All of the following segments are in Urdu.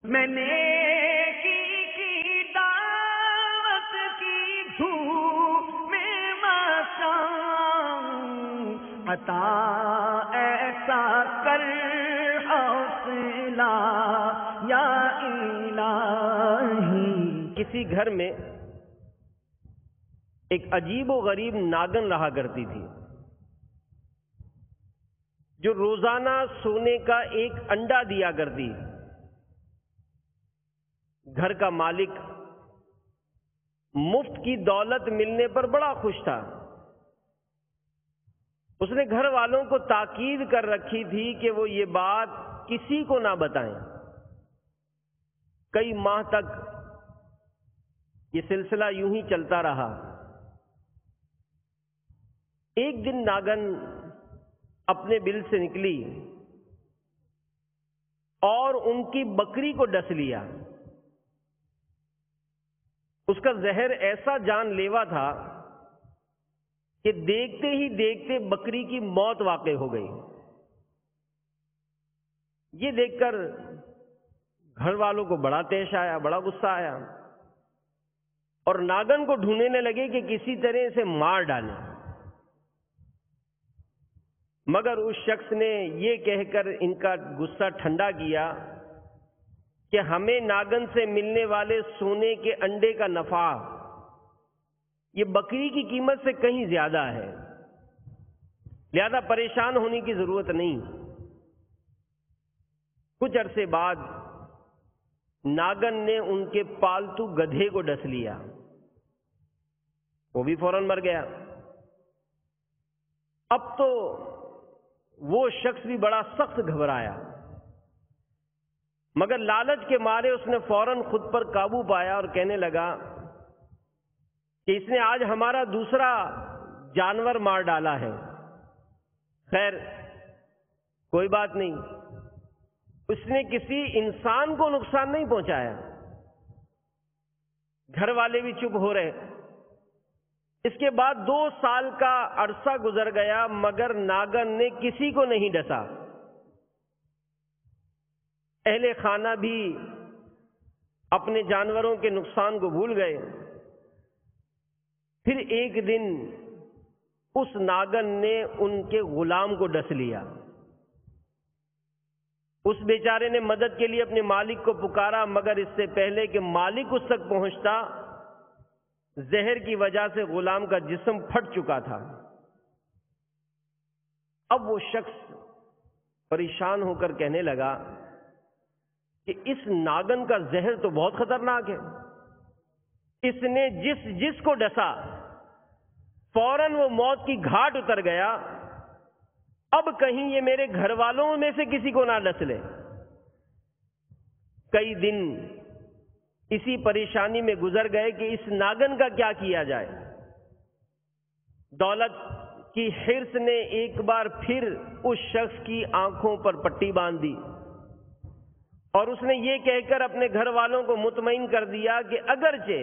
میں نے کی دعوت کی دھوم میں مچاؤں، عطا ایسا کر حوصلہ یا الہی۔ کسی گھر میں ایک عجیب و غریب ناگن رہا کرتی تھی، جو روزانہ سونے کا ایک انڈا دیا کرتی۔ گھر کا مالک مفت کی دولت ملنے پر بڑا خوش تھا۔ اس نے گھر والوں کو تاکید کر رکھی تھی کہ وہ یہ بات کسی کو نہ بتائیں۔ کئی ماہ تک یہ سلسلہ یوں ہی چلتا رہا۔ ایک دن ناگن اپنے بل سے نکلی اور ان کی بکری کو ڈس لیا۔ اس کا زہر ایسا جان لیوا تھا کہ دیکھتے ہی دیکھتے بکری کی موت واقع ہو گئی۔ یہ دیکھ کر گھر والوں کو بڑا طیش آیا، بڑا غصہ آیا، اور ناگن کو ڈھونڈنے لگے کہ کسی طرح اسے مار ڈالیں۔ مگر اس شخص نے یہ کہہ کر ان کا غصہ ٹھنڈا کیا کہ ہمیں ناگن سے ملنے والے سونے کے انڈے کا نفع یہ بکری کی قیمت سے کہیں زیادہ ہے، لہذا پریشان ہونے کی ضرورت نہیں۔ کچھ عرصے بعد ناگن نے ان کے پالتو گدھے کو ڈس لیا، وہ بھی فوراً مر گیا۔ اب تو وہ شخص بھی بڑا سخت گھبرایا، مگر لالچ کے مارے اس نے فوراً خود پر قابو پایا اور کہنے لگا کہ اس نے آج ہمارا دوسرا جانور مار ڈالا ہے، خیر کوئی بات نہیں، اس نے کسی انسان کو نقصان نہیں پہنچایا۔ گھر والے بھی چپ ہو رہے۔ اس کے بعد 2 سال کا عرصہ گزر گیا، مگر ناگن نے کسی کو نہیں ڈسا۔ اہل خانہ بھی اپنے جانوروں کے نقصان کو بھول گئے۔ پھر ایک دن اس ناگن نے ان کے غلام کو ڈس لیا۔ اس بیچارے نے مدد کے لیے اپنے مالک کو پکارا، مگر اس سے پہلے کہ مالک اس تک پہنچتا، زہر کی وجہ سے غلام کا جسم پھٹ چکا تھا۔ اب وہ شخص پریشان ہو کر کہنے لگا کہ اس ناگن کا زہر تو بہت خطرناک ہے، اس نے جس کو ڈسا فوراً وہ موت کی گھاٹ اتر گیا، اب کہیں یہ میرے گھر والوں میں سے کسی کو نہ ڈس لے۔ کئی دن اسی پریشانی میں گزر گئے کہ اس ناگن کا کیا کیا جائے۔ دولت کی حرص نے ایک بار پھر اس شخص کی آنکھوں پر پٹی باندھ دی، اور اس نے یہ کہہ کر اپنے گھر والوں کو مطمئن کر دیا کہ اگرچہ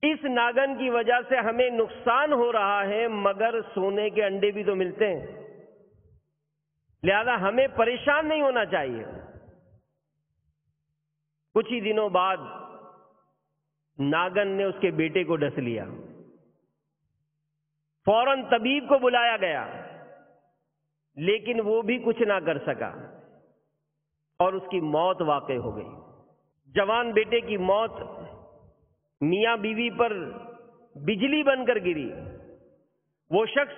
اس ناگن کی وجہ سے ہمیں نقصان ہو رہا ہے، مگر سونے کے انڈے بھی تو ملتے ہیں، لہذا ہمیں پریشان نہیں ہونا چاہیے۔ کچھ ہی دنوں بعد ناگن نے اس کے بیٹے کو ڈس لیا۔ فوراً طبیب کو بلایا گیا، لیکن وہ بھی کچھ نہ کر سکا اور اس کی موت واقع ہو گئی۔ جوان بیٹے کی موت میاں بیوی پر بجلی بن کر گری۔ وہ شخص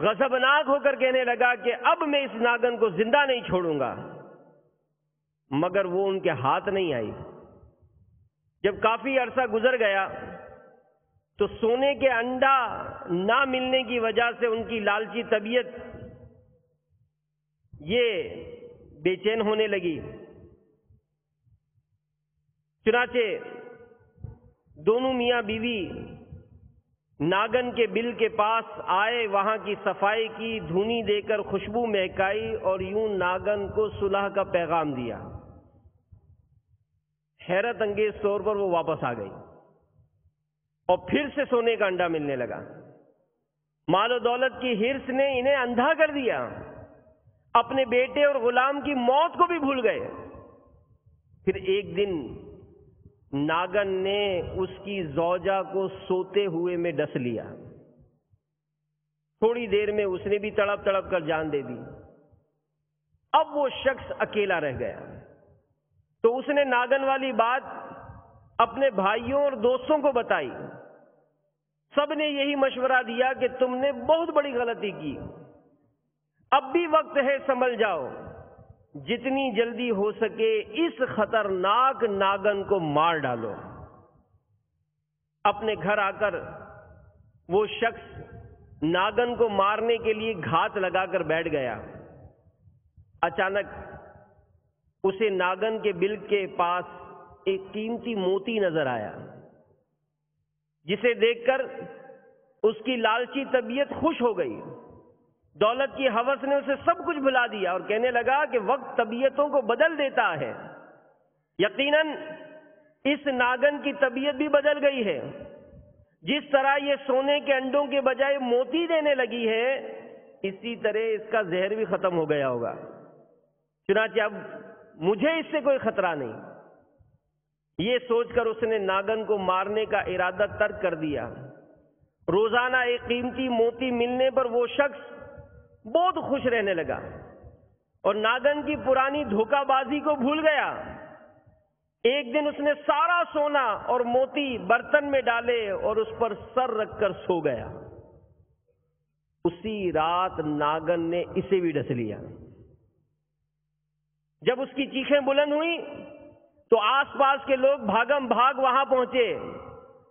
غضبناک ہو کر کہنے لگا کہ اب میں اس ناگن کو زندہ نہیں چھوڑوں گا، مگر وہ ان کے ہاتھ نہیں آئی۔ جب کافی عرصہ گزر گیا تو سونے کے انڈا نہ ملنے کی وجہ سے ان کی لالچی طبیعت یہ بے چین ہونے لگی۔ چنانچہ دونوں میاں بیوی ناگن کے بل کے پاس آئے، وہاں کی صفائی کی، دھونی دے کر خوشبو مہکائی اور یوں ناگن کو صلح کا پیغام دیا۔ حیرت انگیز طور پر وہ واپس آ گئی اور پھر سے سونے کا انڈا ملنے لگا۔ مال و دولت کی حرص نے انہیں اندھا کر دیا، اپنے بیٹے اور غلام کی موت کو بھی بھول گئے۔ پھر ایک دن ناگن نے اس کی زوجہ کو سوتے ہوئے میں ڈس لیا. تھوڑی دیر میں اس نے بھی تڑپ تڑپ کر جان دے دی. اب وہ شخص اکیلا رہ گیا. تو اس نے ناگن والی بات اپنے بھائیوں اور دوستوں کو بتائی. سب نے یہی مشورہ دیا کہ تم نے بہت بڑی غلطی کی, اب بھی وقت ہے, سنبھل جاؤ, جتنی جلدی ہو سکے اس خطرناک ناگن کو مار ڈالو. اپنے گھر آ کر وہ شخص ناگن کو مارنے کے لیے گھات لگا کر بیٹھ گیا. اچانک اسے ناگن کے بل کے پاس ایک قیمتی موتی نظر آیا, جسے دیکھ کر اس کی لالچی طبیعت خوش ہو گئی. دولت کی ہوس نے اسے سب کچھ بھلا دیا اور کہنے لگا کہ وقت طبیعتوں کو بدل دیتا ہے. یقیناً اس ناگن کی طبیعت بھی بدل گئی ہے. جس طرح یہ سونے کے انڈوں کے بجائے موتی دینے لگی ہے, اسی طرح اس کا زہر بھی ختم ہو گیا ہوگا. چنانچہ اب مجھے اس سے کوئی خطرہ نہیں. یہ سوچ کر اس نے ناگن کو مارنے کا ارادہ ترک کر دیا. روزانہ ایک قیمتی موتی ملنے پر وہ شخص بہت خوش رہنے لگا اور ناگن کی پرانی دھوکہ بازی کو بھول گیا. ایک دن اس نے سارا سونا اور موتی برتن میں ڈالے اور اس پر سر رکھ کر سو گیا. اسی رات ناگن نے اسے بھی ڈس لیا. جب اس کی چیخیں بلند ہوئی تو آس پاس کے لوگ بھاگم بھاگ وہاں پہنچے.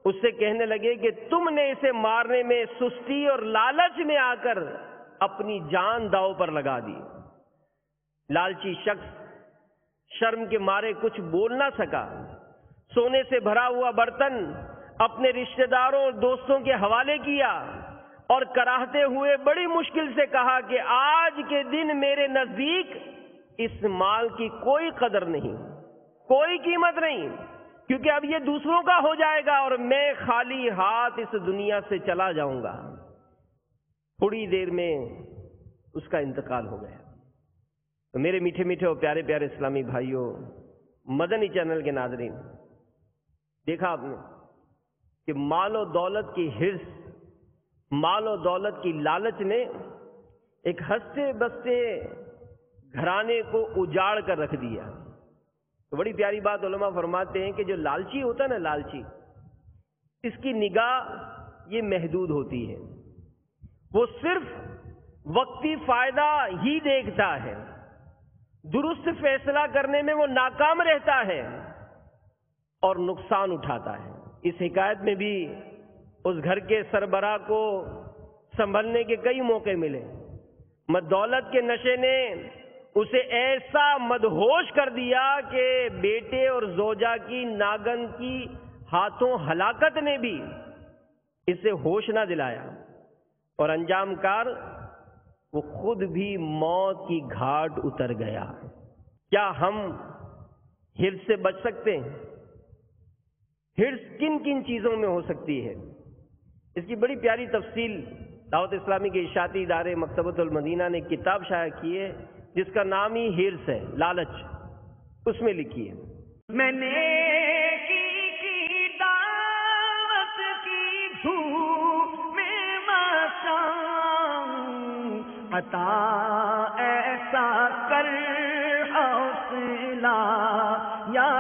اس سے کہنے لگے کہ تم نے اسے مارنے میں سستی اور لالچ میں آ کر اپنی جان داؤ پر لگا دی. لالچی شخص شرم کے مارے کچھ بول نہ سکا. سونے سے بھرا ہوا برتن اپنے رشتہ داروں اور دوستوں کے حوالے کیا اور کراہتے ہوئے بڑی مشکل سے کہا کہ آج کے دن میرے نزدیک اس مال کی کوئی قدر نہیں, کوئی قیمت نہیں, کیونکہ اب یہ دوسروں کا ہو جائے گا اور میں خالی ہاتھ اس دنیا سے چلا جاؤں گا. تھوڑی دیر میں اس کا انتقال ہو گیا. تو میرے میٹھے میٹھے اور پیارے پیارے اسلامی بھائیوں, مدنی چینل کے ناظرین, دیکھا آپ نے کہ مال و دولت کی حرص, مال و دولت کی لالچ نے ایک ہنستے بستے گھرانے کو اجاڑ کر رکھ دیا. تو بڑی پیاری بات علماء فرماتے ہیں کہ جو لالچی ہوتا ہے نا, لالچی, اس کی نگاہ یہ محدود ہوتی ہے. وہ صرف وقتی فائدہ ہی دیکھتا ہے, درست فیصلہ کرنے میں وہ ناکام رہتا ہے اور نقصان اٹھاتا ہے. اس حکایت میں بھی اس گھر کے سربراہ کو سنبھلنے کے کئی موقع ملے. دولت کے نشے نے اسے ایسا مدہوش کر دیا کہ بیٹے اور زوجہ کی ناگن کی ہاتھوں ہلاکت نے بھی اسے ہوش نہ دلایا, اور انجام کار وہ خود بھی موت کی گھاٹ اتر گیا. کیا ہم حرص سے بچ سکتے ہیں؟ حرص کن کن چیزوں میں ہو سکتی ہے؟ اس کی بڑی پیاری تفصیل دعوت اسلامی کے اشاعتی ادارے مکتبۃ المدینہ نے کتاب شائع کی ہے جس کا نام ہی حرص ہے, لالچ. اس میں لکھی ہے, میں نے کی دعوت کی دھوم میں مچاؤں, عطا ایسا کر حوصلہ یا